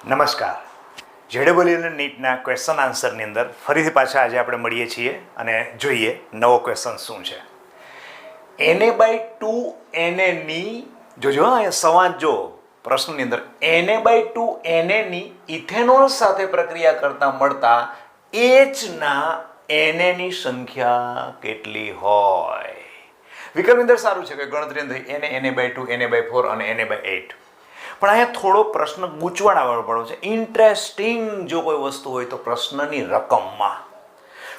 નમસ્કાર. જેડબલ્યુએલ નીટના ક્વેશ્ચન આન્સરની અંદર ફરીથી પાછા આજે આપણે મળીએ છીએ અને જોઈએ નવો ક્વેશ્ચન શું છે. Na/2 Na જોજો અહીંયા સંવાદ જો પ્રશ્નની અંદર Na/2 Na ની ઇથેનોલ સાથે પ્રક્રિયા કરતા મળતા H ના Na ની સંખ્યા કેટલી હોય? વિકલ્પની અંદર સારું છે કે ગણતરી થઈ Na/2 Na/4 અને Na/8. પણ અહીંયા થોડો પ્રશ્ન ગૂંચવણવાળો છે. ઇન્ટરેસ્ટિંગ જો કોઈ વસ્તુ હોય તો પ્રશ્નની રકમમાં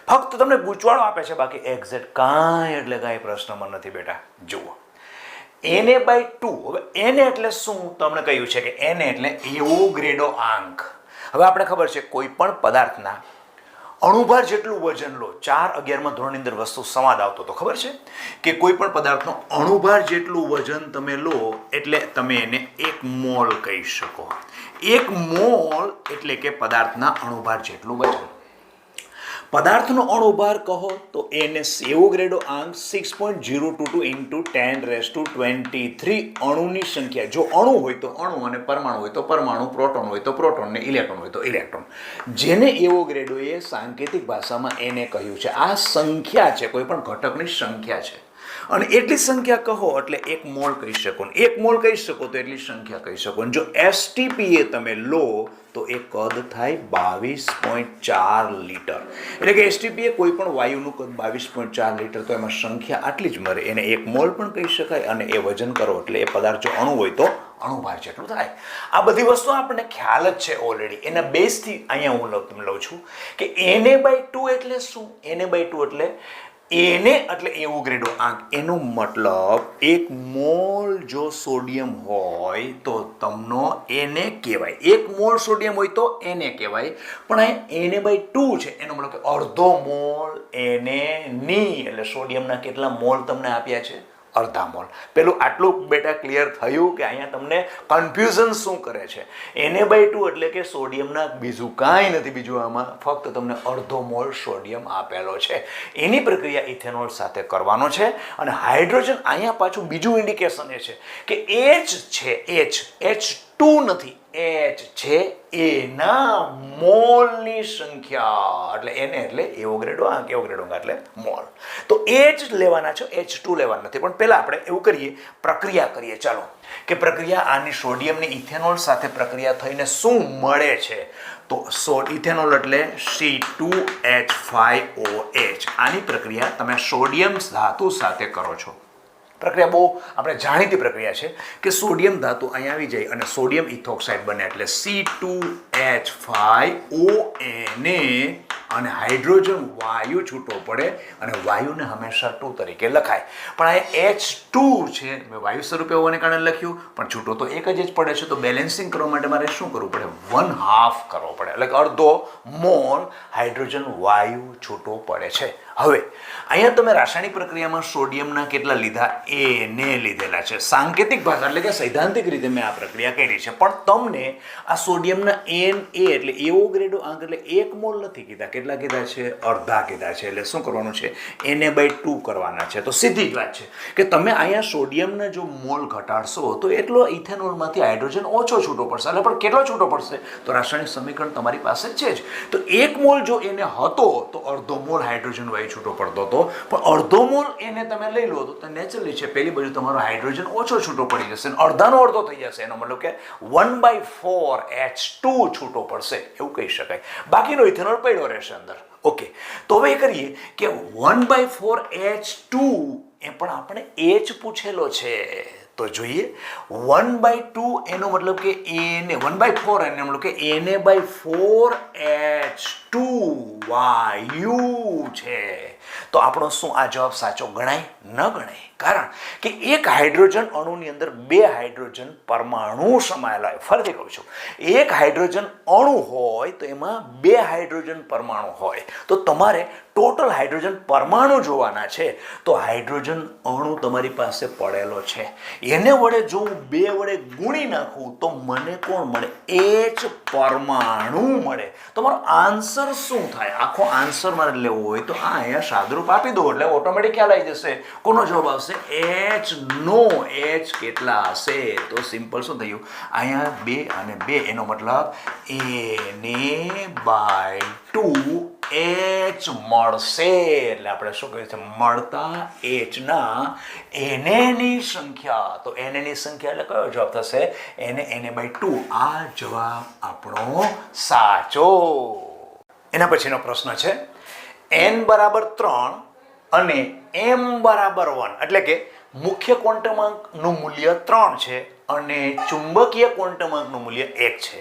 ફક્ત તમને ગૂંચવાડો આપે છે, બાકી એક્ઝેક્ટ કાંઈ એટલે કાંઈ પ્રશ્નમાં નથી બેટા. જુઓ Na/2. હવે Na એટલે શું તમને કહ્યું છે કે Na એટલે એવોગ્રેડો આંક. હવે આપણે ખબર છે કોઈ પણ પદાર્થના અણુભાર જેટલું વજન લો. 4-11માં ધોરણની અંદર વસ્તુ સંવાદ આવતો તો ખબર છે કે કોઈ પણ પદાર્થનો અણુભાર જેટલું વજન તમે લો એટલે તમે એને 1 મોલ કહી શકો. 1 મોલ એટલે કે પદાર્થના અણુભાર જેટલું વજન. પદાર્થનો અણુભાર કહો તો એને એવોગ્રેડો આંક 6.022 × 10⁻23 અણુની સંખ્યા. જો અણુ હોય તો અણુ અને પરમાણુ હોય તો પરમાણુ, પ્રોટોન હોય તો પ્રોટોન ને ઇલેક્ટ્રોન હોય તો ઇલેક્ટ્રોન. જેને એવોગ્રેડોએ સાંકેતિક ભાષામાં એને કહ્યું છે આ સંખ્યા છે, કોઈ પણ ઘટકની સંખ્યા છે. અને એટલી સંખ્યા કહો એટલે 1 મોલ કહી શકો. 1 મોલ કહી શકો તો એટલી સંખ્યા કહી શકો. જો STPA તમે લો તો એ કદ થાય 22.4 લીટર. એટલે કે STPA કોઈ પણ વાયુનું કદ 22.4 લીટર, તો એમાં સંખ્યા આટલી જ મળે. એને 1 મોલ પણ કહી શકાય અને એ વજન કરો એટલે એ પદાર્થ જો અણુ હોય તો અણુભાર જેટલું થાય. આ બધી વસ્તુ આપણને ખ્યાલ જ છે ઓલરેડી. એના બેઝથી અહીંયા હું તમને લઉં છું કે Na/2 એટલે શું? Na/2 એટલે એને એટલે એવોગ્રેડો આંક. એનો મતલબ 1 મોલ જો સોડિયમ હોય તો તમનો એને કહેવાય. 1 મોલ સોડિયમ હોય તો એને કહેવાય. પણ અહીંયા Na/2 છે એનો મતલબ કે અડધો મોલ ની એટલે સોડિયમના કેટલા મોલ તમને આપ્યા છે? અડધા મોલ. પેલું આટલું બેટા ક્લિયર થયું કે અહીંયા તમને કન્ફ્યુઝન શું કરે છે? Na/2 એટલે કે સોડિયમના બીજું કાંઈ નથી, બીજું આમાં ફક્ત તમને અડધો મોલ સોડિયમ આપેલો છે. એની પ્રક્રિયા ઇથેનોલ સાથે કરવાનો છે. અને હાઇડ્રોજન અહીંયા પાછું બીજું ઇન્ડિકેશન એ છે કે H છે, H2 નથી, H છે એના મોલની સંખ્યા. એટલે એને એટલે એવોગ્રેડો આંક, એવોગ્રેડો આંક એટલે મોલ. તો H લેવાના છે, H2 લેવાના નથી. પણ પહેલા આપણે એવું કરીએ, પ્રક્રિયા કરીએ. ચાલો કે પ્રક્રિયા આની સોડિયમની ઇથેનોલ સાથે પ્રક્રિયા થઈને શું મળે છે? તો ઇથેનોલ એટલે C2H5OH. આની પ્રક્રિયા તમે સોડિયમ ધાતુ સાથે કરો છો. પ્રક્રિયા બહુ આપણે જાણીતી પ્રક્રિયા છે કે સોડિયમ ધાતુ અહીંયા આવી જાય અને સોડિયમ ઇથોક્સાઇડ બને એટલે C2H5ONA અને હાઇડ્રોજન વાયુ છૂટો પડે અને વાયુને હંમેશા 2 તરીકે લખાય. પણ અહીંયા H2 છે, મેં વાયુ સ્વરૂપે હોવાને કારણે લખ્યું, પણ છૂટો તો એક જ પડે છે. તો બેલેન્સિંગ કરવા માટે મારે શું કરવું પડે? 1/2 કરવો પડે. એટલે કે અડધો મોલ હાઇડ્રોજન વાયુ છૂટો પડે છે. હવે અહીંયા તમે રાસાયણિક પ્રક્રિયામાં સોડિયમના કેટલા લીધા? એને લીધેલા છે. સાંકેતિક ભાષા એટલે કે સૈદ્ધાંતિક રીતે મેં આ પ્રક્રિયા કરી છે. પણ તમને આ સોડિયમના Na એટલે એવોગ્રેડો આંક એટલે 1 મોલ નથી કીધા. કેટલા કીધા છે? અડધા કીધા છે. એટલે શું કરવાનું છે? Na/2 કરવાના છે. તો સીધી જ વાત છે કે તમે અહીંયા સોડિયમના જો મોલ ઘટાડશો તો એટલો ઇથેનોલમાંથી હાઇડ્રોજન ઓછો છૂટો પડશે. એટલે પણ કેટલો છૂટો પડશે? તો રાસાયણિક સમીકરણ તમારી પાસે છે જ. તો 1 મોલ જો એને હતો તો અડધો મોલ હાઇડ્રોજન વાયુ છૂટો પડતો હતો. પણ અડધો મોલ એને તમે લઈ લો તો નેચરલી છે પેલી બાજુ તમારો હાઇડ્રોજન ઓછો છૂટો પડી જશે, અડધાનો અડધો થઈ જશે. એનો મતલબ કે 1/4 H2 છૂટો પડશે એવું કહી શકાય. બાકીનો ઇથેનોલ પડ્યો રહેશે અંદર. ઓકે, તો હવે એ કરીએ કે 1/4 H2 એ પણ આપણે H પૂછેલો છે. તો જોઈએ 1/2 એનો મતલબ કે એને 1/4 એનો મતલબ કે Na/4 H2 વાયુ છે. તો આપણો શું આ જવાબ સાચો ગણાય? ન ગણાય. કારણ કે એક હાઇડ્રોજન અણુની અંદર 2 હાઇડ્રોજન પરમાણુ સમાયેલા હોય. ફરીથી કહું છું, એક હાઇડ્રોજન અણુ હોય તો એમાં 2 હાઇડ્રોજન પરમાણુ હોય. તો તમારે ટોટલ હાઇડ્રોજન પરમાણુ જોવાના છે. તો હાઇડ્રોજન અણુ તમારી પાસે પડેલો છે, એને વડે જો હું 2 વડે ગુણી નાખું તો મને કોણ મળે? H પરમાણુ મળે. તમારો આન્સર આન્સર શું થાય, આખો આન્સર મારે લેવો હોય તો આ અહીંયા સાદુરૂપ આપી દો એટલે ઓટોમેટિક ખ્યાલ આવી જશે. કોનો જવાબ આવશે? એચ નો. એચ કેટલા હશે? તો સિમ્પલ શું થયું, અહીંયા 2 અને 2 એનો મતલબ Na/2 એચ મળશે. એટલે આપણે શું કહીએ છીએ, મળતા એચના એનએની સંખ્યા. તો એનએની સંખ્યા એટલે કયો જવાબ થશે? Na/2. આ જવાબ આપણો સાચો. એના પછીનો પ્રશ્ન છે n બરાબર 3 અને m બરાબર 1 એટલે કે મુખ્ય ક્વોન્ટમાંકનું મૂલ્ય 3 છે અને ચુંબકીય ક્વોન્ટમાંકનું મૂલ્ય 1 છે.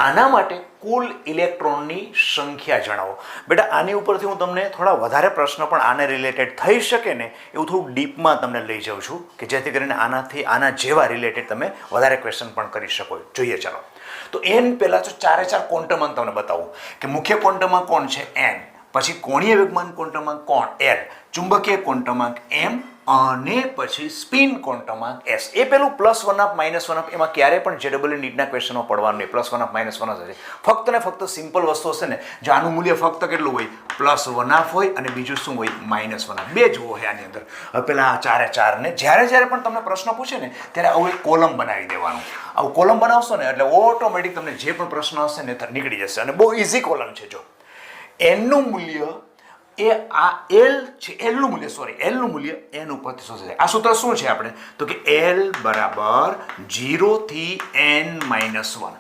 આના માટે કુલ ઇલેક્ટ્રોનની સંખ્યા જણાવો. બેટા આની ઉપરથી હું તમને થોડા વધારે પ્રશ્ન પણ આને રિલેટેડ થઈ શકે ને એવું થોડું ડીપમાં તમને લઈ જાઉં છું કે જેથી કરીને આના જેવા રિલેટેડ તમે વધારે ક્વેશ્ચન પણ કરી શકો. જોઈએ ચાલો. તો n પહેલાં તો 4 ક્વોન્ટમાંક તમને બતાવું કે મુખ્ય ક્વોન્ટમાંક કોણ છે? n. પછી કોણીય વેગમાન ક્વોન્ટમાંક કોણ? l. ચુંબકીય ક્વોન્ટમાંક m અને પછી સ્પિન ક્વોન્ટમાંક s. એ પેલું +1 અપ -1 અપ એમાં ક્યારે પણ JEE નીટના ક્વેશ્ચનો પડવાનું નહીં. +1 અપ -1 હશે. ફક્ત ને ફક્ત સિમ્પલ વસ્તુ હશે ને જે આનું મૂલ્ય ફક્ત કેટલું હોય? +1 અપ હોય અને બીજું શું હોય? -1 અપ. બે જુઓ છે આની અંદર. હવે પેલા આ 4 ને જ્યારે પણ તમને પ્રશ્ન પૂછે ને ત્યારે આવું એક કોલમ બનાવી દેવાનું. આવું કોલમ બનાવશો ને એટલે ઓટોમેટિક તમને જે પણ પ્રશ્ન હશે ને નીકળી જશે અને બહુ ઇઝી કોલમ છે. જો n નું મૂલ્ય એ આ l છે, l નું મૂલ્ય n ઉપરથી શોધાય. આ સૂત્ર શું છે આપણે? તો કે l બરાબર 0 થી n-1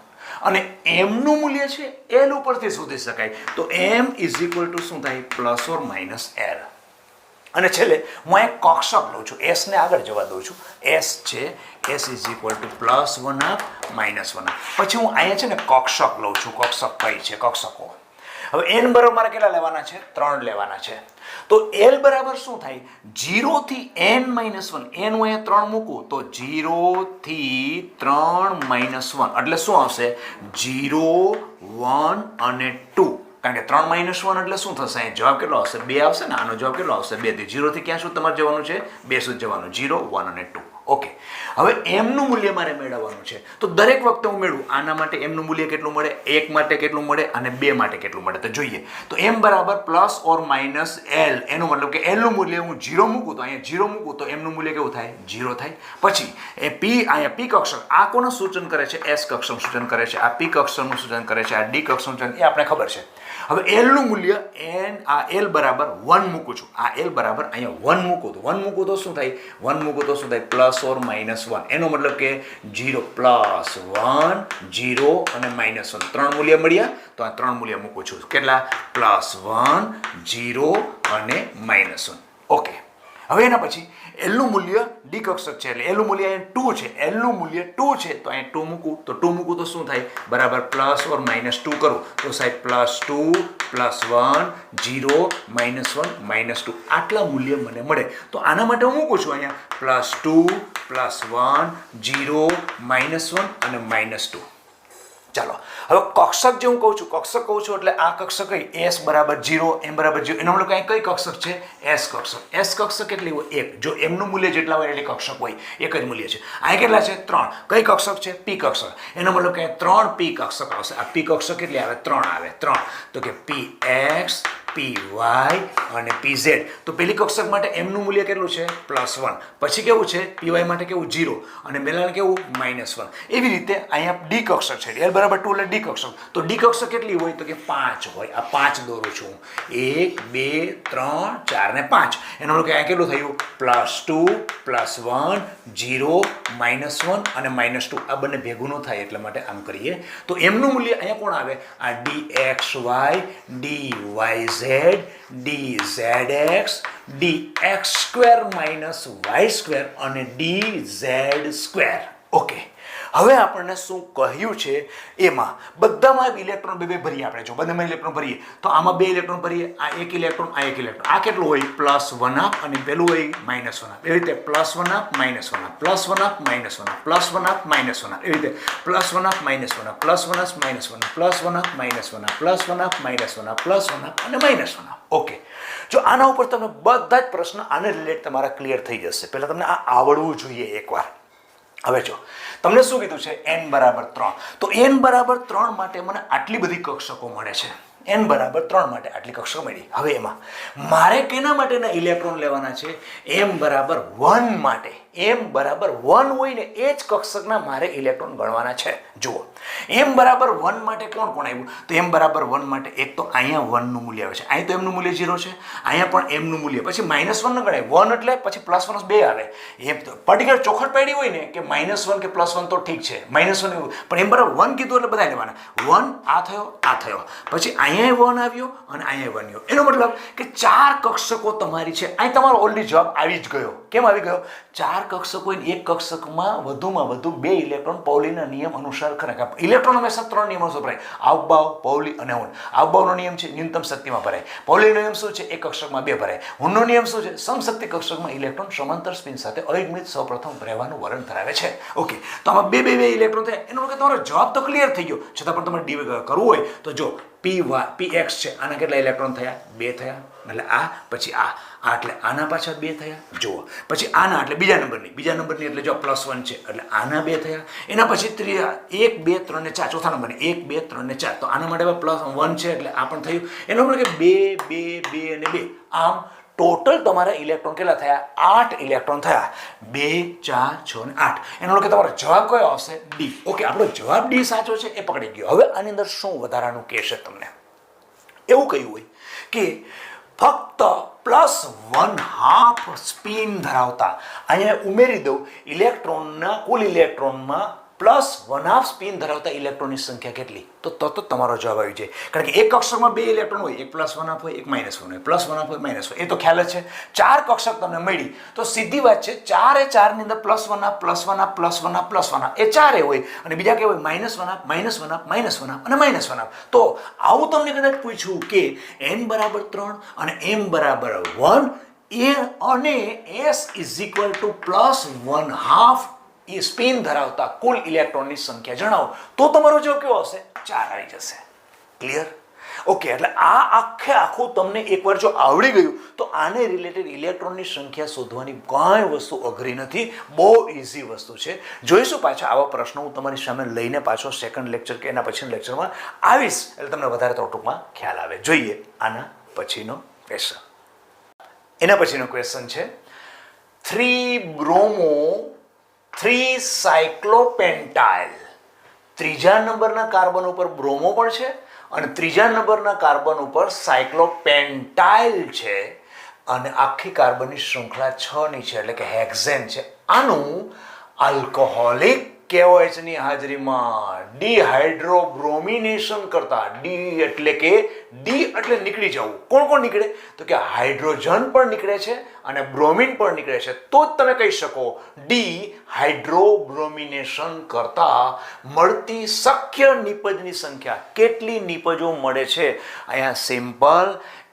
અને m નું મૂલ્ય છે l ઉપરથી શોધી શકાય. તો m = શું થાય? +or-l. અને છેલ્લે હું એક કક્ષક લઉં છું, s ને આગળ જવા દઉં છું. s છે, s = +1 અપ -1 અપ. પછી હું અહીંયા છે ને કક્ષક લઉં છું. કક્ષક કઈ છે? કક્ષકો. હવે n બરાબર મારે કેટલા લેવાના છે? 3 લેવાના છે. તો l બરાબર શું થાય? 0 થી n-1. n હું અહીંયા 3 મૂકું તો 0 થી 3-1 એટલે શું આવશે? 0, 1 અને 2. કારણ કે 3 - 1 એટલે શું થશે? અહીં જવાબ કેટલો આવશે? 2 આવશે ને. આનો જવાબ કેટલો આવશે? 2. 0 થી ક્યાં સુધી તમારે જવાનું છે? 2 સુધી જવાનું. 0, 1 અને 2. ઓકે. હવે m નું મૂલ્ય મારે મેળવવાનું છે. તો દરેક વખતે હું મેળવું. આના માટે m નું મૂલ્ય કેટલું મળે? 1 માટે કેટલું મળે અને 2 માટે કેટલું મળે? તો જોઈએ. તો m બરાબર +or -l. એનો મતલબ કે l નું મૂલ્ય હું 0 મૂકું તો અહીંયા 0 મૂકું તો m નું મૂલ્ય કેવું થાય? 0 થાય. પછી એ p, અહીંયા p કક્ષક આ કોનું સૂચન કરે છે? s કક્ષકનું સૂચન કરે છે. આ p કક્ષકનું સૂચન કરે છે. આ d કક્ષકનું સૂચન, એ આપણે ખબર છે. હવે l નું મૂલ્ય l બરાબર 1 મૂકું છું. આ l બરાબર અહીંયા 1 મૂકું તો 1 મૂકું તો શું થાય? 1 મૂકું તો શું થાય? +or-1. એનો મતલબ કે 0, +1, 0 અને -1 3 મૂલ્ય મળ્યા. તો આ 3 મૂલ્ય મૂકું છું. કેટલા? +1, 0 અને -1. ઓકે. હવે એના પછી l નું મૂલ્ય d કક્ષક છે એટલે l નું મૂલ્ય અહીંયા 2 છે. l નું મૂલ્ય 2 છે તો અહીંયા 2 મૂકું તો 2 મૂકું તો શું થાય? બરાબર +or-2 કરું તો સાહેબ +2, +1, 0, -1, -2 આટલા મૂલ્ય મને મળે. તો આના માટે હું મૂકું છું અહીંયા +2, +1, 0, -1 અને -2. ચાલો હવે કક્ષક જે હું કહું છું, કક્ષક કહું છું એટલે આ કક્ષક કઈ? s બરાબર 0, m બરાબર 0. એનો મતલબ કઈ કક્ષક છે? s કક્ષક. s કક્ષક કેટલી હોય? 1. જો m નું મૂલ્ય જેટલા હોય એટલે કક્ષક હોય, એક જ મૂલ્ય છે. આ કેટલા છે? 3. કઈ કક્ષક છે? p કક્ષક. એનો મતલબ કે 3 p કક્ષક આવશે. આ p કક્ષક કેટલી આવે? 3 આવે. 3 તો કે px, py અને pz. તો પેલી કક્ષક માટે m નું મૂલ્ય કેટલું છે? +1. પછી કેવું છે? py માટે કેવું? 0 અને પેલાને કેવું? -1. એવી રીતે અહીંયા d કક્ષક છે. l બરાબર 2 એટલે d કક્ષક. તો d કક્ષક કેટલી હોય? તો કે 5 હોય. આ 5 દોરું છું. 1, 2, 3, 4 ને 5. એનો મતલબ કે અહીંયા કેટલું થયું? +2, +1, 0, -1 અને -2. આ બંને ભેગું ન થાય એટલા માટે આમ કરીએ. તો m નું મૂલ્ય અહીંયા કોણ આવે? આ dxy, dyz, dzx, dx² - y² અને dz². ઓકે. હવે આપણને શું કહ્યું છે એમાં બધામાં ઇલેક્ટ્રોન બે ભરીએ. આપણે જો બધામાં ઇલેક્ટ્રોન ભરીએ તો આમાં 2 ઇલેક્ટ્રોન ભરીએ. આ 1 ઇલેક્ટ્રોન, આ 1 ઇલેક્ટ્રોન. આ કેટલું હોય? +1 અપ અને પેલું હોય -1 અપ. એવી રીતે +1 up, -1 up, +1 up, -1 up, +1 up, -1 up. એવી રીતે +1 up, -1 up, +1 up, -1 up, +1 up, -1 up, +1 up, -1 up, +1 up અને -1 અપ. ઓકે. જો આના ઉપર તમને બધા જ પ્રશ્ન આને રિલેટ તમારા ક્લિયર થઈ જશે. પહેલા તમને આ આવડવું જોઈએ એકવાર. હવે જો તમને શું કીધું છે? n બરાબર 3. તો n બરાબર 3 માટે મને આટલી બધી કક્ષકો મળે છે. n બરાબર 3 માટે આટલી કક્ષક મળી. હવે એમાં મારે કેના માટેના ઇલેક્ટ્રોન લેવાના છે? m બરાબર 1 માટે. m બરાબર 1 હોય ને એ જ કક્ષકના મારે ઇલેક્ટ્રોન ગણવાના છે. જુઓ m બરાબર 1 માટે કોણ કોણ આવ્યું? તો m બરાબર 1 માટે એક તો અહીંયા 1 નું મૂલ્ય આવે છે, અહીં તો m નું મૂલ્ય 0 છે, અહીંયા પણ m નું મૂલ્ય, પછી -1 ન ગણાય, 1 એટલે પછી +1 2 આવે. એ પર્ટિક્યુલર ચોખટ પાડી હોય ને કે -1 કે +1 તો ઠીક છે, -1 એવું, પણ m બરાબર 1 કીધું એટલે બધા લેવાના. 1 આ થયો, પછી અહીંયા 1 આવ્યો અને અહીંયા 1 આવ્યો. એનો મતલબ કે 4 કક્ષકો તમારી છે. અહીં તમારો ઓલરેડી જવાબ આવી જ ગયો. કેમ આવી ગયો? 4 કક્ષકો હોય ને એક કક્ષકમાં વધુમાં વધુ 2 ઇલેક્ટ્રોન પૌલીના નિયમ અનુસાર ખરેખર. ઇલેક્ટ્રોન હંમેશા 3 નિયમો અનુસાર ભરાય: આવબાવ, પૌલી અને હુન. આવબાવનો નિયમ છે ન્યૂનતમ શક્તિમાં ભરાય. પૌલીનો નિયમ શું છે? એક કક્ષકમાં 2 ભરાય. હુનનો નિયમ શું છે? સમશક્તિ કક્ષકમાં ઇલેક્ટ્રોન સમાંતર સ્પિન સાથે અયુગ્મિત સૌપ્રથમ રહેવાનું વલણ ધરાવે છે. ઓકે, તો આમાં 2 ઇલેક્ટ્રોન થયા. એનો મતલબ તમારો જવાબ તો ક્લિયર થઈ ગયો. છતાં પણ તમારે કરવું હોય તો જો px છે, આના કેટલા ઇલેક્ટ્રોન થયા? 2 થયા. એટલે આ પછી આ એટલે આના પાછા 2 થયા. જુઓ પછી આના એટલે બીજા નંબરની એટલે જો +1 છે એટલે આના 2 થયા. એના પછી 1 2 3 ને 4 ચોથા નંબરની 1 2 3 ને 4, તો આના માટે +1 છે એટલે આ પણ થયું. એનો મતલબ કે 2 2 2 અને 2, આમ ટોટલ તમારા ઇલેક્ટ્રોન કેટલા થયા? 8 ઇલેક્ટ્રોન થયા. 2 4 6 અને 8. એનો મતલબ કે તમારો જવાબ કયો આવશે? ડી. ઓકે, આપણો જવાબ ડી સાચો છે, એ પકડી ગયો. હવે આની અંદર શું વધારાનું કહેશે તમને? એવું કહ્યું હોય કે ફક્ત +1/2 સ્પિન ધરાવતા, અહીંયા ઉમેરી દઉં, ઇલેક્ટ્રોનના કુલ ઇલેક્ટ્રોનમાં +1/2 સ્પિન ધરાવતા ઇલેક્ટ્રોનની સંખ્યા કેટલી? તો તમારો જવાબ આવી જાય. કારણ કે એક કક્ષકમાં 2 ઇલેક્ટ્રોન હોય, એક +1/2 હોય, એક -1 હોય, +1/2 હોય, -1, એ તો ખ્યાલ જ છે. 4 કક્ષક તમને મળી તો સીધી વાત છે, 4 એ 4 ની અંદર +1/2 એ 4 હોય, અને બીજા કેવા હોય? -1/2 અને -1/2. તો આવું તમને કદાચ પૂછ્યું કે n બરાબર 3 અને m બરાબર 1 અને s +1/2 એ સ્પિન ધરાવતા કુલ ઇલેક્ટ્રોનની સંખ્યા જણાવો, તો તમારો જવાબ કેવો હશે? 4 આવી જશે. ક્લિયર? ઓકે, એટલે આ આખું તમને એકવાર જો આવડી ગયું તો આને રિલેટેડ ઇલેક્ટ્રોનની સંખ્યા શોધવાની કાંઈ વસ્તુ અઘરી નથી, બહુ ઇઝી વસ્તુ છે. જોઈશું પાછા આવા પ્રશ્નો હું તમારી સામે લઈને પાછો સેકન્ડ લેક્ચર કે એના પછીના લેક્ચરમાં આવીશ, એટલે તમને વધારે ટૂંકમાં ખ્યાલ આવે. જોઈએ આના પછીનો ક્વેશ્ચન. એના પછીનો ક્વેશ્ચન છે 3 સાયક્લોપેન્ટાઇલ. ત્રીજા નંબરના કાર્બન ઉપર બ્રોમો પણ છે અને ત્રીજા નંબરના કાર્બન ઉપર સાયક્લોપેન્ટાઇલ છે, અને આખી કાર્બનની શૃંખલા 6 ની છે, એટલે કે હેક્ઝેન છે. આનું આલ્કોહોલિક KOH ની હાજરીમાં ડિહાઇડ્રોબ્રોમિનેશન કરતા, ડી એટલે નીકળી જવું. કોણ નીકળે? તો કે હાઇડ્રોજન પણ નીકળે છે અને બ્રોમિન પણ નીકળે છે. તો જ તમે કહી શકો ડિહાઇડ્રોબ્રોમિનેશન કરતા મળતી શક્ય નિપજની સંખ્યા. કેટલી નિપજો મળે છે? અહીંયા સિમ્પલ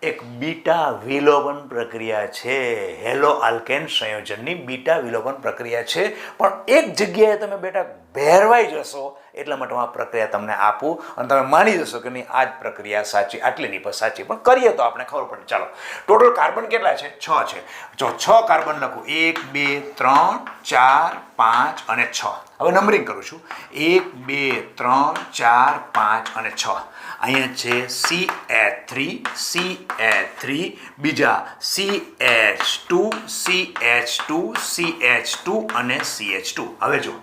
એક બીટા વિલોપન પ્રક્રિયા છે, હેલો આલ્કેન સંયોજનની બીટા વિલોપન પ્રક્રિયા છે. પણ એક જગ્યાએ તમે બેટા ભેરવાઈ જશો, એટલા માટે હું આ પ્રક્રિયા તમને આપું અને તમે માની જશો કે નહીં, આ જ પ્રક્રિયા સાચી, આટલી નિપજ સાચી. પણ કરીએ તો આપણે ખબર પડે. ચાલો, ટોટલ કાર્બન કેટલા છે? 6 છે. જો 6 કાર્બન લખું, 1 2 3 4 5 અને 6. હવે નંબરિંગ કરું છું, 1 2 3 4 5 અને 6. અહીંયા છે CH3 બીજા CH2 અને CH2. હવે જો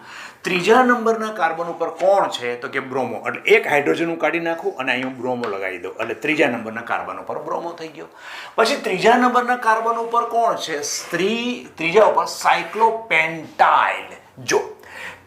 ત્રીજા નંબરના કાર્બન ઉપર કોણ છે? તો કે બ્રોમો. એટલે એક હાઇડ્રોજન હું કાઢી નાખું અને અહીં હું બ્રોમો લગાવી દઉં, એટલે ત્રીજા નંબરના કાર્બન ઉપર બ્રોમો થઈ ગયો. પછી ત્રીજા નંબરના કાર્બન ઉપર કોણ છે? ત્રીજા ઉપર સાયક્લોપેન્ટાઇલ. જો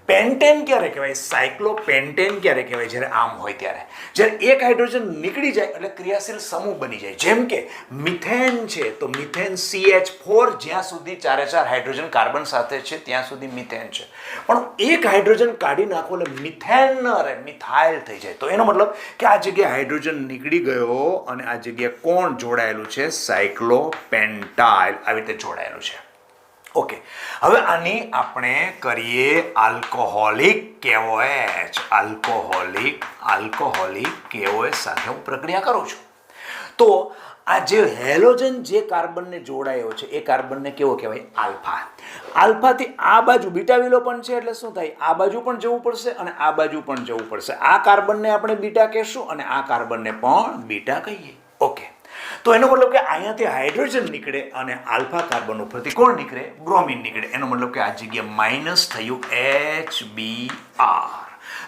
પેન્ટેન ક્યારે કહેવાય? સાયક્લોપેન્ટેન ક્યારે કહેવાય? જ્યારે આમ હોય ત્યારે. જ્યારે એક હાઇડ્રોજન નીકળી જાય એટલે ક્રિયાશીલ સમૂહ બની જાય. જેમ કે મિથેન છે, તો મિથેન CH4, જ્યાં સુધી 4 હાઇડ્રોજન કાર્બન સાથે છે ત્યાં સુધી મિથેન છે. પણ એક હાઇડ્રોજન કાઢી નાખો એટલે મિથેન ન રહે, મિથાઇલ થઈ જાય. તો એનો મતલબ કે આ જગ્યાએ હાઇડ્રોજન નીકળી ગયો અને આ જગ્યાએ કોણ જોડાયેલું છે? સાયક્લોપેન્ટાઇલ આવી રીતે જોડાયેલું છે. ઓકે, હવે આની આપણે કરીએ આલ્કોહોલિક KOH. આલ્કોહોલિક KOH સાથે હું પ્રક્રિયા કરું છું. તો આ જે હેલોજન જે કાર્બનને જોડાયો છે એ કાર્બનને કેવો કહેવાય? આલ્ફા. આલ્ફાથી આ બાજુ બીટા વિલોપન છે એટલે શું થાય? આ બાજુ પણ જવું પડશે અને આ બાજુ પણ જવું પડશે. આ કાર્બનને આપણે બીટા કહેશું અને આ કાર્બનને પણ બીટા કહીએ. ઓકે, તો એનો મતલબ કે અહીંયાથી હાઇડ્રોજન નીકળે અને આલ્ફા કાર્બન ઉપરથી કોણ નીકળે? બ્રોમિન નીકળે. એનો મતલબ કે આ જગ્યાએ માઇનસ થયું HBr.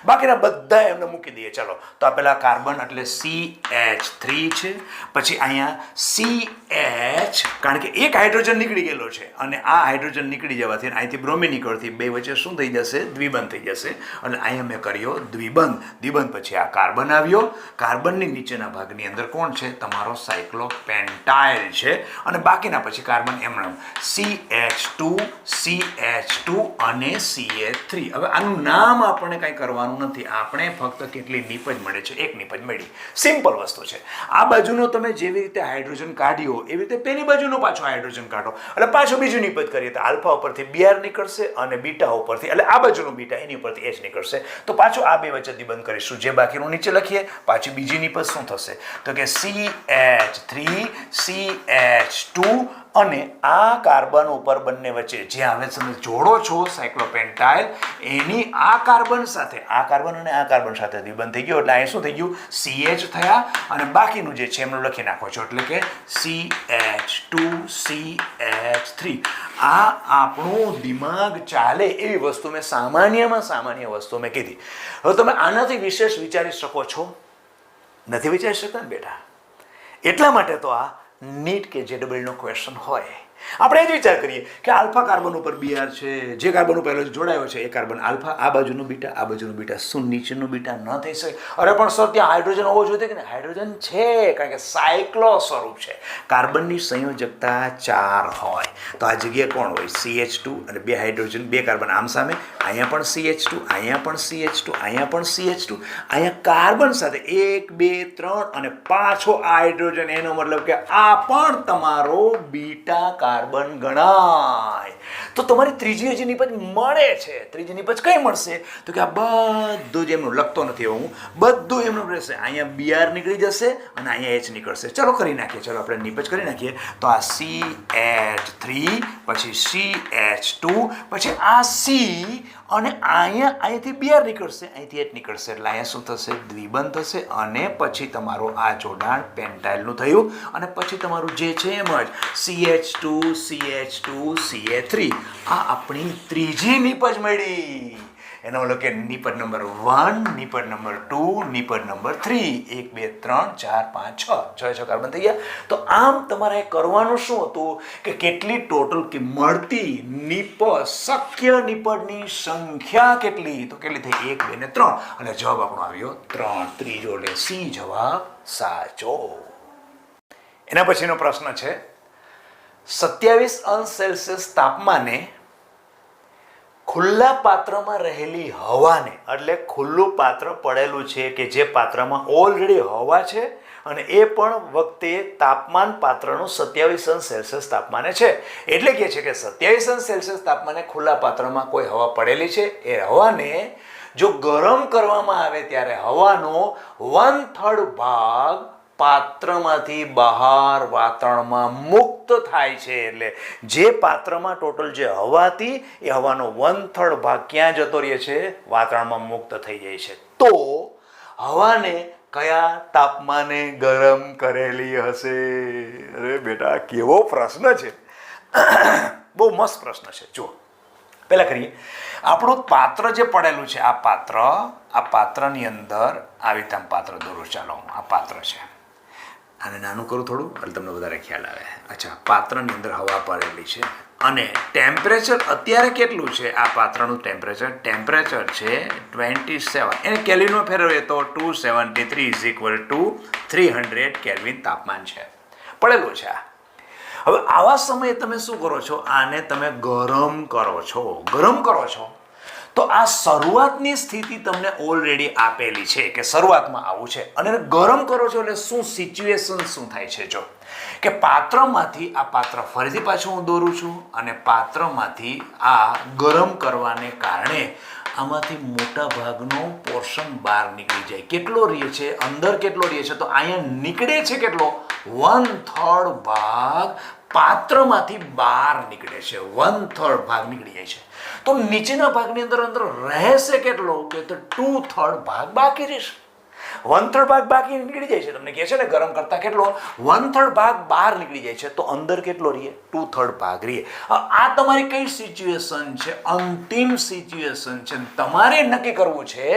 બાકીના બધા એમને મૂકી દઈએ. ચાલો, તો આ પેલા કાર્બન એટલે CH3 છે, પછી અહીંયા CH, કારણ કે એક હાઇડ્રોજન નીકળી ગયેલો છે અને આ હાઇડ્રોજન નીકળી જવાથી અહીંથી બ્રોમિન નીકળતી બે વચ્ચે શું થઈ જશે? દ્વિબંધ થઈ જશે. અને અહીંયા મેં કર્યો દ્વિબંધ. દ્વિબંધ પછી આ કાર્બન આવ્યો. કાર્બનની નીચેના ભાગની અંદર કોણ છે? તમારો સાયક્લોપેન્ટાઇલ છે. અને બાકીના પછી કાર્બન એમણે CH2 CH2 અને CH3. હવે આનું નામ આપણે કંઈ કરવાનું નથી, આપણે ફક્ત કેટલી નીપજ મળે છે? એક નીપજ મળી. સિમ્પલ વસ્તુ છે. આ બાજુનો તમે જેવી રીતે હાઇડ્રોજન કાઢ્યો એવી રીતે પેલી બાજુનો પાછો હાઇડ્રોજન કાઢો એટલે પાછો બીજું નીપજ કરીએ તો આલ્ફા ઉપરથી Br નીકળશે અને બીટા ઉપરથી એટલે આ બાજુનો બીટા એની ઉપરથી H નીકળશે. તો પાછો આ બે વચ્ચે દ્વિબંધ કરીશું. જે બાકીનું નીચે લખીએ, પાછી બીજી નીપજ શું થશે? તો કે CH3 CH2 અને આ કાર્બન ઉપર બંને વચ્ચે જે હવે તમે જોડો છો સાયક્લોપેન્ટાઇલ, એની આ કાર્બન સાથે આ કાર્બન અને આ કાર્બન સાથે દ્વિબંધ થઈ ગયો એટલે અહીં શું થઈ ગયું? CH થયા અને બાકીનું જે છે એમનું લખી નાખો છો એટલે કે CH2 CH3. આ આપણું દિમાગ ચાલે એવી વસ્તુ મેં સામાન્ય વસ્તુ મેં કીધી. હવે તમે આનાથી વિશેષ વિચારી શકો છો? નથી વિચારી શકતા ને બેટા. એટલા માટે તો આ નીટ કે JEE નો ક્વેશ્ચન હોય. આપણે એ જ વિચાર કરીએ કે આલ્ફા કાર્બન ઉપર Br છે, જે કાર્બન ઉપર જોડાયો છે એ કાર્બન આલ્ફા, આ બાજુનું બીટા, આ બાજુનું બીટા, શું નીચેનું બીટા ન થઈ શકે? અરે પણ સર ત્યાં હાઇડ્રોજન હોવો જોઈએ કે નહીં? હાઇડ્રોજન છે, કારણ કે સાયક્લો સ્વરૂપ છે. કાર્બનની સંયોજકતા 4 હોય તો આ જગ્યાએ કોણ હોય? CH2 અને બે હાઇડ્રોજન, બે કાર્બન આમ સામે, અહીંયા પણ CH2, અહીંયા પણ CH2, અહીંયા પણ CH2, અહીંયા કાર્બન સાથે 1 2 3 અને પાછો આ હાઇડ્રોજન. એનો મતલબ કે આ પણ તમારો બીટા કાર્બન ગણાય. તો તમારી ત્રીજી હજી નીપજ મળે છે. ત્રીજી નીપજ કઈ મળશે? તો કે આ બધું જ એમનું લખતો નથી હું, બધું એમનું રહેશે. અહીંયા Br નીકળી જશે અને અહીંયા H નીકળશે. ચલો કરી નાખીએ. ચલો આપણે નીપજ કરી નાખીએ. તો આ CH3 પછી CH2 પછી આ C અને અહીંથી Br નીકળશે, અહીંથી H નીકળશે એટલે અહીંયા શું થશે? દ્વિબંધ થશે. અને પછી તમારું આ જોડાણ પેન્ટાઇલનું થયું અને પછી તમારું જે છે એમ જ CH2 CH2 CH3. આ આપણી ત્રીજી નીપજ મળી. એનો મતલબ કે નીપજ નંબર 1, નીપજ નંબર 2, નીપજ નંબર 3, 1 2 3 4 5 6 6 કાર્બન થઈ ગયા. તો આમ તમારે કરવાનું શું હતું કે કેટલી ટોટલ કે મળતી નીપજ, શક્ય નીપજની સંખ્યા કેટલી? તો કેટલી થઈ? 1 2 ને 3 અને જવાબ આપણો આવ્યો 3. ત્રીજો એટલે C જવાબ સાચો. એના પછીનો પ્રશ્ન છે 27°C તાપમાને ખુલ્લા પાત્રમાં રહેલી હવાને, એટલે ખુલ્લું પાત્ર પડેલું છે કે જે પાત્રમાં ઓલરેડી હવા છે અને એ પણ વખતે તાપમાન પાત્રનું 27°C તાપમાને છે. એટલે કે છે કે 27°C તાપમાને ખુલ્લા પાત્રમાં કોઈ હવા પડેલી છે. એ હવાને જો ગરમ કરવામાં આવે ત્યારે હવાનો 1/3 ભાગ પાત્રમાંથી બહાર વાતાવરણમાં મુક્ત થાય છે. એટલે જે પાત્રમાં ટોટલ જે હવા હતી એ હવાનો 1/3 ભાગ ક્યાં જતો રહે છે? વાતાવરણમાં મુક્ત થઈ જાય છે. તો હવાને કયા તાપમાને ગરમ કરેલી હશે? અરે બેટા કેવો પ્રશ્ન છે, બહુ મસ્ત પ્રશ્ન છે. જુઓ, પહેલા કરીએ આપણું પાત્ર જે પડેલું છે, આ પાત્રની અંદર આવી રીતે પાત્ર દોરો. ચાલો, આ પાત્ર છે, આને નાનું કરું થોડું એટલે તમને વધારે ખ્યાલ આવે. અચ્છા, પાત્રની અંદર હવા પડેલી છે અને ટેમ્પરેચર અત્યારે કેટલું છે? આ પાત્રનું ટેમ્પરેચર છે 27. એને કેલ્વિનમાં ફેરવીએ તો 273 = 300 કેલ્વિન તાપમાન છે, પડેલું છે. હવે આવા સમયે તમે શું કરો છો? આને તમે ગરમ કરો છો. તો આ શરૂઆતની સ્થિતિ તમને ઓલરેડી આપેલી છે કે શરૂઆતમાં આવું છે અને ગરમ કરો છો એટલે શું સિચ્યુએશન શું થાય છે? જો કે પાત્રમાંથી આ પાત્ર ફરીથી પાછું હું દોરું છું અને પાત્રમાંથી આ ગરમ કરવાને કારણે આમાંથી મોટા ભાગનો પોર્શન બહાર નીકળી જાય. કેટલો રહે છે અંદર? કેટલો રહે છે? તો અહીંયા નીકળે છે કેટલો? 1/3 ભાગ પાત્રમાંથી બહાર નીકળે છે, 1/3 ભાગ નીકળી જાય છે. તો નીચેના ભાગની અંદર રહેશે કેટલો કે તો 2/3 ભાગ બાકી રહેશે. 1/3 ભાગ બાકી નીકળી જાય છે. તમને કહે છે ને ગરમ કરતા કેટલો 1/3 ભાગ બહાર નીકળી જાય છે, તો અંદર કેટલો રહે 2/3 ભાગ રહે. આ તમારી કઈ સિચ્યુએશન છે? અંતિમ સિચ્યુએશન છે. તમારે નક્કી કરવું છે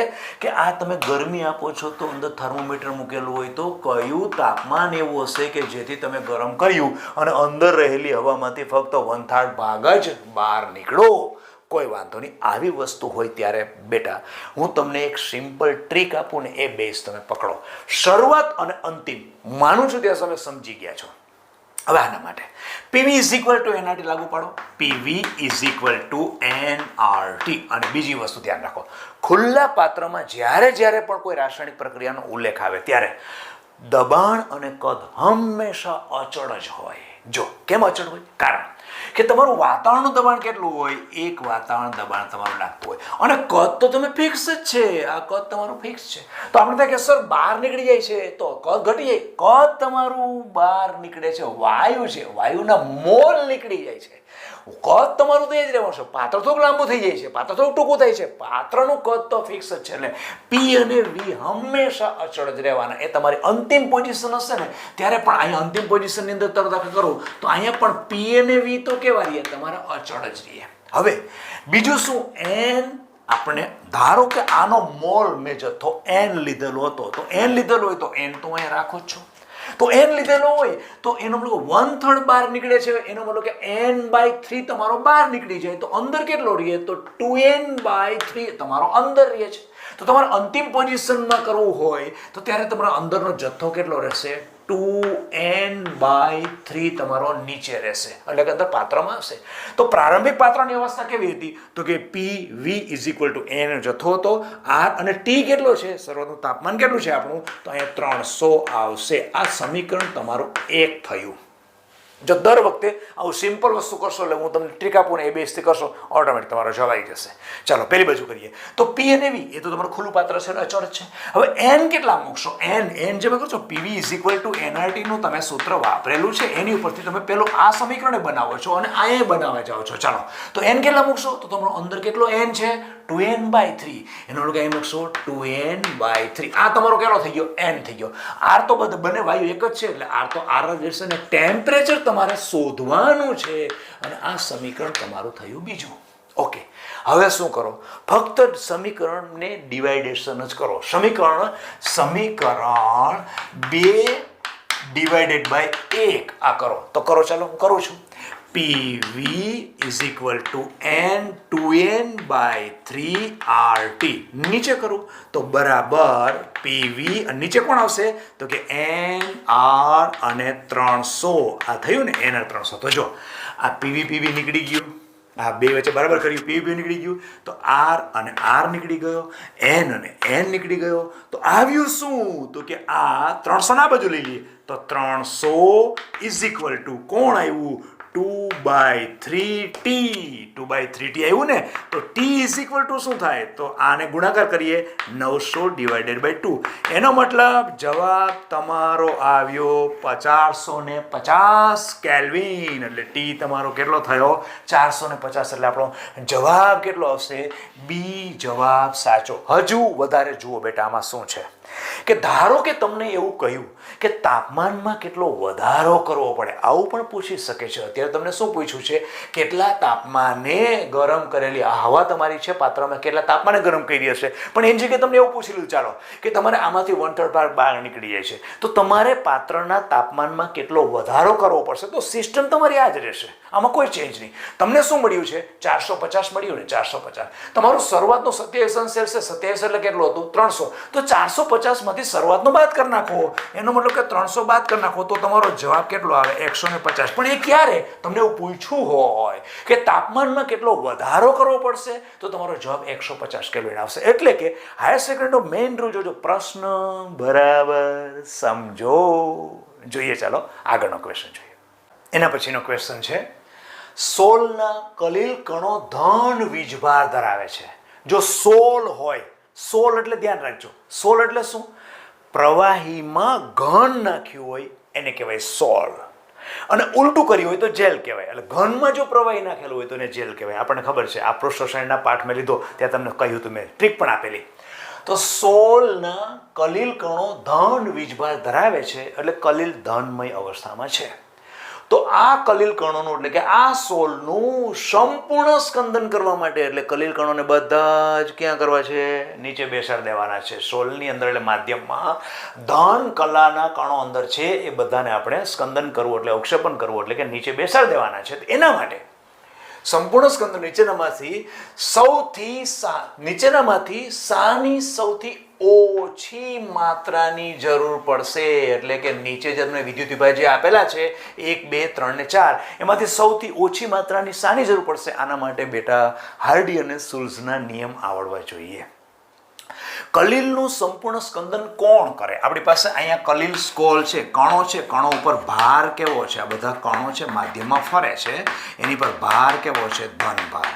કે આ તમે ગરમી આપો છો તો અંદર થર્મોમીટર મૂકેલું હોય તો કયું તાપમાન એવું હશે કે જેથી તમે ગરમ કર્યું અને અંદર રહેલી હવામાંથી ફક્ત 1/3 ભાગ જ બહાર નીકળો. કોઈ વાંધો નહીં. આવી વસ્તુ હોય ત્યારે બેટા હું તમને એક સિમ્પલ ટ્રીક આપું ને એ બેઝ તમે પકડો. શરૂઆત અને અંતિમ માનું છું ત્યાં તમે સમજી ગયા છો. હવે આના માટે PV = nRT લાગુ પાડો. PV = nRT. અને બીજી વસ્તુ ધ્યાન રાખો, ખુલ્લા પાત્રમાં જ્યારે પણ કોઈ રાસાયણિક પ્રક્રિયાનો ઉલ્લેખ આવે ત્યારે દબાણ અને કદ હંમેશા અચળ જ હોય. જો કેમ અચળ હોય? કારણ કે તમારું વાતાવરણનું દબાણ કેટલું હોય? એક વાતાવરણ દબાણ તમારું લાગતું હોય અને કદ તો તમે ફિક્સ જ છે. આ કદ તમારું ફિક્સ છે. તો આપણે થાય કે સર બહાર નીકળી જાય છે તો કદ ઘટી જાય. કદ તમારું બહાર નીકળે છે, વાયુ છે, વાયુના મોલ નીકળી જાય છે. કદ તમારું તો એ જ રહેવાનું છે. પાત્ર થોડુંક લાંબુ થઈ જાય છે, પાત્ર થોડુંક ટૂંકું થાય છે, પાત્રનું કદ તો ફિક્સ જ છે. એટલે P અને V હંમેશા અચળ જ રહેવાના. એ તમારી અંતિમ પોઝિશન હશે ને ત્યારે પણ અહીંયા અંતિમ પોઝિશનની અંદર તરત દાખલ કરું તો અહીંયા પણ P અને V તો કેવા રહીએ? તમારા અચળ જ રહીએ. હવે બીજું શું? n આપણે ધારો કે આનો મોલ મેં જથ્થો n લીધેલો હતો, તો n લીધેલો હોય તો n તો અહીંયા રાખો જ છો. તો n લીધેલો હોય તો એનો મતલબ 1/3 બહાર નીકળે છે, એનો મતલબ કે n/3 તમારો બહાર નીકળી જાય તો અંદર કેટલો રહે? તો 2n/3 તમારો અંદર રહે છે. તો તમારે અંતિમ પોઝિશનમાં કરવું હોય તો ત્યારે તમારો અંદરનો જથ્થો કેટલો રહેશે? 2n/3 તમારો નીચે રહેશે, એટલે કે અંદર પાત્રમાં હશે. તો પ્રારંભિક પાત્રની અવસ્થા કેવી હતી? તો કે PV = n જથ્થો હતો. R અને T કેટલો છે? શરૂઆતનું તાપમાન કેટલું છે આપણું? તો અહીંયા 300 આવશે. આ સમીકરણ તમારું 1 થયું. જો દર વખતે આવું સિમ્પલ વસ્તુ કરશો એટલે હું તમને ટ્રીક આપું ને એ બેઝથી કરશો ઓટોમેટિક તમારો જવાબ આવી જશે. ચાલો પેલી બાજુ કરીએ. તો P અને V એ તો તમારું ખુલ્લું પાત્ર છે, અચળ છે. હવે n કેટલા મૂકશો? n જે મેં કહો છો PV = nRT નું તમે સૂત્ર વાપરેલું છે, એની ઉપરથી તમે પેલું આ સમીકરણ બનાવો છો અને આ બનાવવા જાઓ છો. ચાલો તો n કેટલા મૂકશો? તો તમારો અંદર કેટલો n છે? 2n/3. એનો મતલબ અહીં મૂકશો 2n/3. આ તમારો કેટલો થઈ ગયો? n થઈ ગયો. R તો બંને વાયુ એક જ છે એટલે R તો R જ રહેશે ને ટેમ્પરેચર તમારે શોધવાનું છે અને આ સમીકરણ તમારું થયું બીજું. ઓકે, હવે શું કરો? ફક્ત સમીકરણને ડિવાઇડેશન જ કરો. સમીકરણ 2 / 1 આ કરો તો કરો. ચાલો હું કરું છું. PV = n 2n/3 RT. નીચે કરું તો બરાબર PV નીચે કોણ આવશે? તો કે n R અને 300. આ થયું ને n R 300. તો જો આ PV નીકળી ગયું, આ બે વચ્ચે બરાબર કર્યું. PV નીકળી ગયું તો R અને R નીકળી ગયો, n અને n નીકળી ગયો. તો આવ્યું શું? તો કે આ 300 ના બાજુ લઈ લઈએ તો 300 = કોણ આવ્યું? 2/3T. 2/3T આવ્યું ને. તો T = શું થાય? તો આને ગુણાકાર કરીએ 900 / 2. એનો મતલબ જવાબ તમારો આવ્યો 450 કેલ્વિન. એટલે T તમારો કેટલો થયો? 450. એટલે આપણો જવાબ કેટલો આવશે? B જવાબ સાચો. હજુ વધારે જુઓ બેટા આમાં શું છે કે ધારો કે તમને એવું કહ્યું કે તાપમાનમાં કેટલો વધારો કરવો પડે, આવું પણ પૂછી શકે છે. અત્યારે તમને શું પૂછ્યું છે? કેટલા તાપમાને ગરમ કરેલી હવા તમારી છે પાત્રમાં કેટલા તાપમાને ગરમ કરી હશે, પણ એની જગ્યાએ તમને એવું પૂછી લીધું ચાલો કે તમારે આમાંથી 1/3 ભાગ બહાર નીકળી જાય છે તો તમારે પાત્રના તાપમાનમાં કેટલો વધારો કરવો પડશે. તો સિસ્ટમ તમારી આ જ રહેશે, આમાં કોઈ ચેન્જ નહીં. તમને શું મળ્યું છે? 450 મળ્યું ને. 450 તમારું શરૂઆતનું 27 છે. 27 એટલે કેટલું હતું? 300. તો 450 માંથી શરૂઆતનું બાદ કરી નાખો. એનો મતલબ કે 300 બાદ કરી નાખો તો તમારો જવાબ કેટલો આવે? 150. પણ એ ક્યારે તમને એવું પૂછ્યું હોય કે તાપમાનમાં કેટલો વધારો કરવો પડશે તો તમારો જવાબ 150 કેલ્વિન આવશે. એટલે કે હાયર સેકન્ડરીનો મેઇન રૂલ જોજો, પ્રશ્ન બરાબર સમજો. જોઈએ ચાલો આગળનો ક્વેશ્ચન જોઈએ. એના પછીનો ક્વેશ્ચન છે, સોલના કલીલ કણો ધન વીજભાર ધરાવે છે. જો સોલ હોય, સોલ એટલે ધ્યાન રાખજો, સોલ એટલે શું? પ્રવાહીમાં ઘન નાખ્યું હોય એને કહેવાય સોલ. અને ઉલટું કર્યું હોય તો જેલ કહેવાય. એટલે ઘનમાં જો પ્રવાહી નાખેલું હોય તો એને જેલ કહેવાય. આપણને ખબર છે, આ પ્રોસ્ટોસાયન્સના પાઠ મેં લીધો ત્યાં તમને કહ્યું હતું, મેં ટ્રીક પણ આપેલી. તો સોલના કલીલ કણો ધન વીજભાર ધરાવે છે, એટલે કલીલ ધનમય અવસ્થામાં છે. તો આ કલીલ કણોનું એટલે કે આ સોલનું સંપૂર્ણ સ્કંદન કરવા માટે, એટલે કલીલ કણોને બધા જ ક્યાં કરવા છે? નીચે બેસાડી દેવાના છે સોલની અંદર. એટલે માધ્યમમાં ધન કલાના કણો અંદર છે એ બધાને આપણે સ્કંદન કરવું એટલે અવક્ષેપણ કરવું એટલે કે નીચે બેસાડી દેવાના છે. એના માટે સંપૂર્ણ સ્કંદન નીચેનામાંથી સાની સૌથી ઓછી માત્રાની જરૂર પડશે. એટલે કે નીચે જે તમને વિદ્યુત વિભાગ જે આપેલા છે 1, 2, 3 ને 4, એમાંથી સૌથી ઓછી માત્રાની શાની જરૂર પડશે? આના માટે બેટા હાર્ડી અને શુલ્ઝના નિયમ આવડવા જોઈએ. કલીલનું સંપૂર્ણ સ્કંદન કોણ કરે? આપણી પાસે અહીંયા કલીલ સ્કોલ છે, કણો છે, કણો ઉપર ભાર કેવો છે? આ બધા કણો છે માધ્યમમાં ફરે છે, એની પર ભાર કેવો છે? ધન ભાર.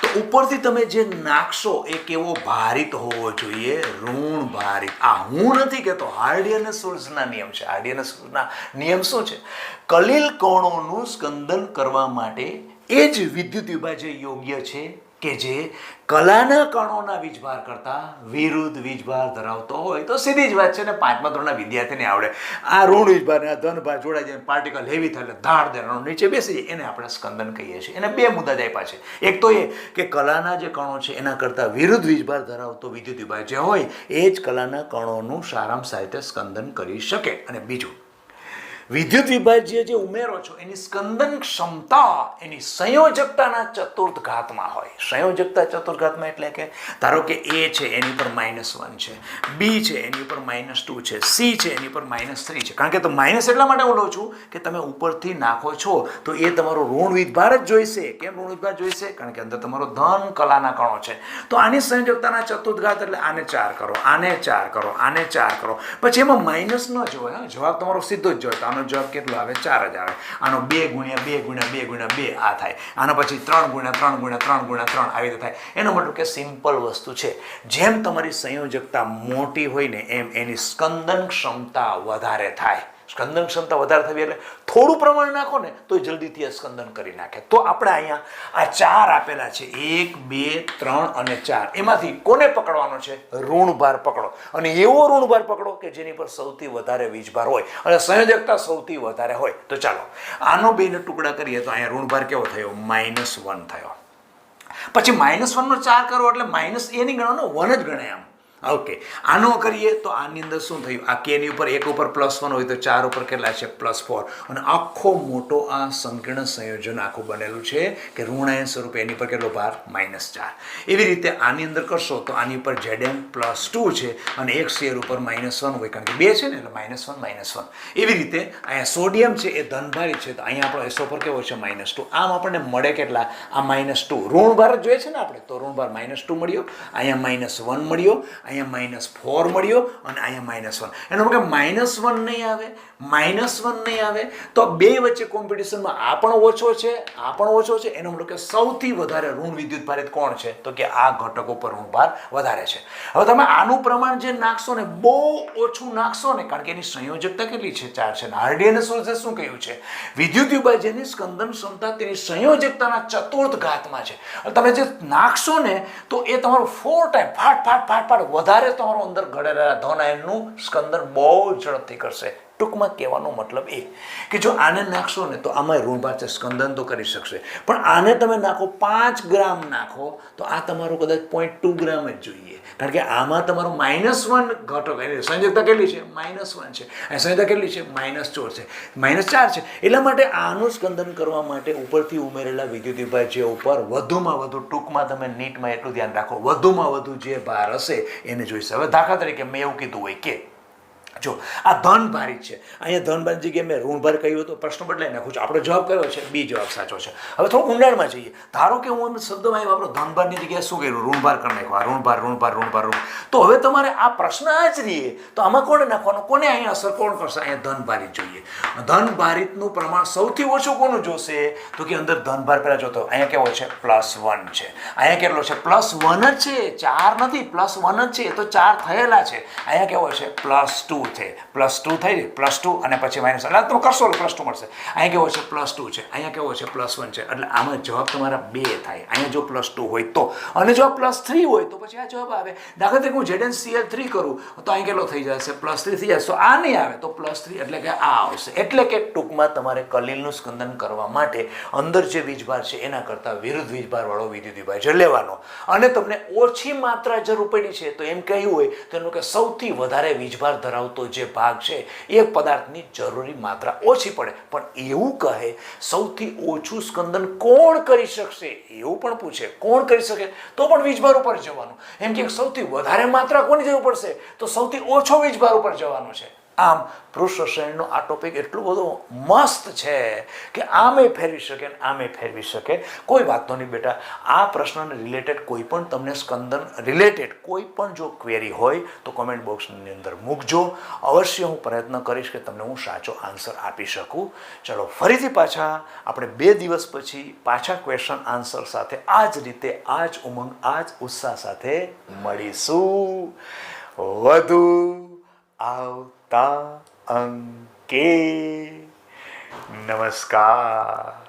તો ઉપરથી તમે જે નાખશો એ કેવો ભારિત હોવો જોઈએ? ઋણ ભારિત. આ હું નથી કહેતો, હાર્ડી અને શુલ્ઝના નિયમ છે. હાર્ડી અને શુલ્ઝના નિયમ શું છે? કલીલ કણોનું સ્કંદન કરવા માટે એ જ વિદ્યુત વિભાજ્ય યોગ્ય છે કે જે કલાના કણોના વીજભાર કરતા વિરુદ્ધ વીજભાર ધરાવતો હોય. તો સીધી જ વાત છે ને, 5મા ધોરણના વિદ્યાર્થીને આવડે. આ ઋણ વીજભાર અને ધન ભાર જોડાઈ જાય, પાર્ટિકલ હેવી થાય એટલે ધાડ દેવાનો નીચે બેસી જાય, એને આપણે સ્કંદન કહીએ છીએ. એને 2 મુદ્દા જ આપ્યા છે. એક તો એ કે કલાના જે કણો છે એના કરતાં વિરુદ્ધ વીજભાર ધરાવતો વિદ્યુત વિભાર જે હોય એ જ કલાના કણોનું સારામાં સારી રીતે સ્કંદન કરી શકે. અને બીજું, વિદ્યુત વિભાજ્ય જે ઉમેરો છો એની સ્કંદન ક્ષમતા એની સંયોજકતાના ચતુર્થ ઘાતમાં હોય. સંયોજકતા ચતુર્થ ઘાતમાં એટલે કે ધારો કે A છે એની પર -1 છે, B છે એની ઉપર -2 છે, C છે એની પર -3 છે. કારણ કે તો માઇનસ એટલા માટે હું લઉં છું કે તમે ઉપરથી નાખો છો તો એ તમારો ઋણ વીજભાર જ જોઈશે. કેમ ઋણ વીજભાર જોઈશે? કારણ કે અંદર તમારો ધન કલાના કણો છે. તો આની સંયોજકતાના ચતુર્થ ઘાત એટલે આને 4 કરો, આને 4 કરો, આને 4 કરો. પછી એમાં માઇનસ ન જોવાય, જવાબ તમારો સીધો જ જોયો. જવાબ કેટલો આવે? 4 જ આવે. આનો 2 × 2 × 2 × 2 આ થાય. આના પછી 3 × 3 × 3 × 3 આવી રીતે થાય. એનો મતલબ કે સિમ્પલ વસ્તુ છે, જેમ તમારી સંયોજકતા મોટી હોય ને એમ એની સ્કંદન ક્ષમતા વધારે થાય. સ્કંદન ક્ષમતા વધારે થવી એટલે થોડું પ્રમાણ નાખો ને તો જલ્દીથી આ સ્કંદન કરી નાખે. તો આપણે અહીંયા આ 4 આપેલા છે, 1, 2, 3 અને 4. એમાંથી કોને પકડવાનો છે? ઋણ ભાર પકડો. અને એવો ઋણ ભાર પકડો કે જેની પર સૌથી વધારે વીજભાર હોય અને સંયોજકતા સૌથી વધારે હોય. તો ચાલો આનો 2 ને ટુકડા કરીએ તો અહીંયા ઋણ ભાર કેવો થયો? -1 થયો. પછી -1 નો 4 કરો એટલે માઇનસ એ નહીં ગણવાનો, 1 જ ગણાય. આમ ઓકે, આનો કરીએ તો આની અંદર શું થયું? આ કે ની ઉપર 1 ઉપર +1 હોય તો 4 ઉપર કેટલા છે? +4. અને આખો મોટો આ સંકીર્ણ સંયોજન આખું બનેલું છે કે ઋણાયન સ્વરૂપે એની પર કેટલો ભાર? -4. એવી રીતે આની અંદર કરશો તો આની ઉપર Zm +2 છે અને એક શેર ઉપર -1 હોય, કારણ કે 2 છે ને એટલે -1 -1. એવી રીતે અહીંયા સોડિયમ છે એ ધનભારી છે તો અહીંયા આપણો SO પર કેવો છે? -2. આમ આપણને મળે કેટલા? આ -2. ઋણ ભાર જ જોઈએ છે ને આપણે, તો ઋણ ભાર -2 મળ્યો, અહીંયા -1 મળ્યો, અહીંયા -4 મળ્યો અને અહીંયા -1. એનો મતલબ -1 નહીં આવે, -1 નહીં આવે તો બે વચ્ચે કોમ્પિટિશનમાં આ પણ ઓછો છે, આ પણ ઓછો છે. એનો મતલબ કે સૌથી વધારે ઋણ વિદ્યુત ભારિત કોણ છે? તો કે આ ઘટકો પર ઋણ ભાર વધારે છે. હવે તમે આનું પ્રમાણ જે નાખશો ને બહુ ઓછું નાખશો ને, કારણ કે એની સંયોજકતા કેટલી છે? 4 છે. હાર્ડી અને શુલ્ઝે શું કહ્યું છે? વિદ્યુત વિભાજ્યની સ્કંદન ક્ષમતા તેની સંયોજકતાના ચતુર્થ ઘાતમાં છે. તમે જે નાખશો ને તો એ તમારું 4 ટાઈમ ફાટ ફાટ ફાટ ફાટ વધારે તમારું અંદર ઘડેલા ધન આયનનું સ્કંદન બહુ ઝડપથી કરશે. ટૂંકમાં કહેવાનો મતલબ એ કે જો આને નાખશો ને તો આમાં ઋણભાર છે, સ્કંદન તો કરી શકશે, પણ આને તમે નાખો 5 ગ્રામ નાખો તો આ તમારું કદાચ 0.2 ગ્રામ જ જોઈએ, કારણ કે આમાં તમારું -1 ઘટક, એની સંયોજકતા કેટલી છે? -1 છે. અને સંયોજકતા કેટલી છે? -4 છે, -4 છે. એટલા માટે આનું સ્કંદન કરવા માટે ઉપરથી ઉમેરેલા વિદ્યુત વિભાજ્ય ઉપર વધુમાં વધુ, ટૂંકમાં તમે નીટમાં એટલું ધ્યાન રાખો, વધુમાં વધુ જે ભાર હશે એને જોઈશે. હવે દાખલા તરીકે મેં એવું કીધું હોય કે જો આ ધન ભારિત છે, અહીંયા ધન ભારિત જગ્યાએ મેં ઋણ ભાર કહ્યું તો પ્રશ્ન બદલાઈ નાખું છું. આપણો જવાબ કયો છે? બી જવાબ સાચો છે. હવે થોડું ઊંડાણમાં જઈએ. ધારો કે હું શબ્દમાં વાપરો ધન ભારની જગ્યાએ શું કર્યું? ઋણ ભાર કરી નાખવા, ઋણ ભાર ઋણ ભાર ઋણ ભાર. તો હવે તમારે આ પ્રશ્ન આ જ રહીએ તો આમાં કોને નાખવાનો? કોને અહીંયા અસર કોણ કરશે? અહીંયા ધન ભારિત જોઈએ. ધન ભારિતનું પ્રમાણ સૌથી ઓછું કોનું જોશે? તો કે અંદર ધન ભાર પહેલા જોતો અહીંયા કેવો છે? +1 છે. અહીંયા કેટલો છે? +1 જ છે, 4 નથી, +1 જ છે. તો 4 થયેલા છે. અહીંયા કેવો છે? +2 +2 છે, +2 થઈ +2 અને પછી માઇનસ, એટલે તમે કરશો એટલે +2 મળશે. અહીંયા કેવો છે +2 છે, અહીંયા કેવો છે +1 છે, એટલે આમાં જવાબ તમારા 2 થાય. અહીંયા જો +2 હોય તો, અને જો +3 હોય તો પછી આ જવાબ આવે. દાખલા તરીકે હું ZnCl3 કરું તો અહીં કેટલો થઈ જશે +3 થઈ જશે, તો આ નહીં આવે તો +3 એટલે કે આ આવશે. એટલે કે ટૂંકમાં તમારે કલીલનું સ્કંદન કરવા માટે અંદર જે વીજભાર છે એના કરતાં વિરુદ્ધ વીજભારવાળો વિદ્યુત વિભાજ્ય લેવાનો. અને તમને ઓછી માત્રા જરૂર પડી છે તો એમ કહ્યું હોય તો એનું કે સૌથી વધારે વીજભાર ધરાવતો જે ભાગ છે એ પદાર્થની જરૂરી માત્રા ઓછી પડે. પણ એવું કહે સૌથી ઓછું સ્કંદન કોણ કરી શકશે એવું પણ પૂછે. કોણ કરી શકે તો પણ વીજભાર ઉપર જવાનું. એમ કે સૌથી વધારે માત્રા કોની જરૂર પડશે તો સૌથી ઓછો વીજભાર ઉપર જવાનું છે. આમ પૃષ્ઠ રસાયણનો આ ટોપિક એટલો બધો મસ્ત છે કે આમે ફેરવી શકે ને આમે ફેરવી શકે. કોઈ વાતનો નહીં બેટા. આ પ્રશ્નને રિલેટેડ કોઈ પણ તમને સ્કંદન રિલેટેડ કોઈ પણ જો ક્વેરી હોય તો કોમેન્ટ બોક્સની અંદર મૂકજો. અવશ્ય હું પ્રયત્ન કરીશ કે તમને હું સાચો આન્સર આપી શકું. ચલો ફરીથી પાછા આપણે 2 દિવસ પછી પાછા ક્વેશ્ચન આન્સર સાથે આ જ રીતે આ જ ઉમંગ આ જ ઉત્સાહ સાથે મળીશું. વધુ આવતા અંકે. નમસ્કાર.